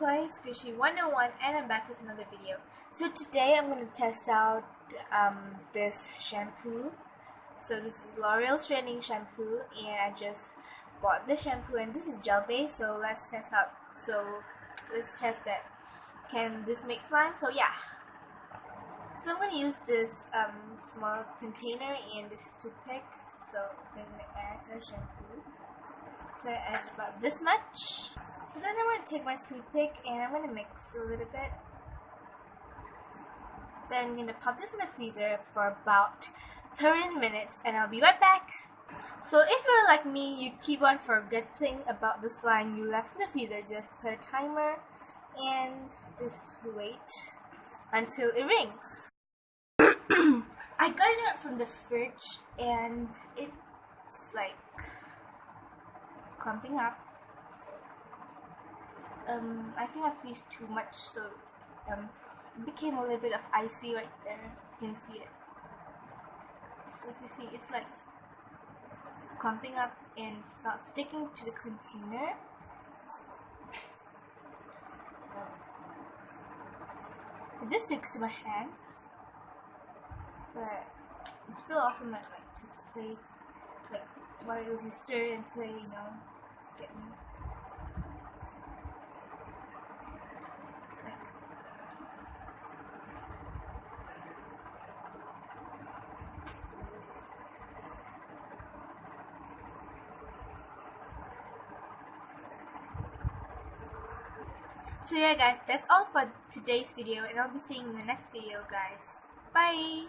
Koi Squishy 101 and I'm back with another video. So today I'm going to test out this shampoo. So this is L'Oreal's trending shampoo and I just bought the shampoo and this is gel based, so let's test that. Can this make slime? So yeah. So I'm going to use this small container and this toothpick. So I'm going to add the shampoo. So I add about this much. So then I'm going to take my toothpick and I'm going to mix a little bit. Then I'm going to pop this in the freezer for about 30 minutes and I'll be right back. So if you're like me, you keep on forgetting about the slime you left in the freezer, just put a timer and just wait until it rings. I got it out from the fridge and it's like clumping up. So I think I freezed too much, so it became a little bit of icy right there. You can see it. So if you see, it's like clumping up and it's not sticking to the container. This sticks to my hands, but it's still awesome. I like to play, like while you stir and play, get me. So yeah guys, that's all for today's video and I'll be seeing you in the next video guys. Bye!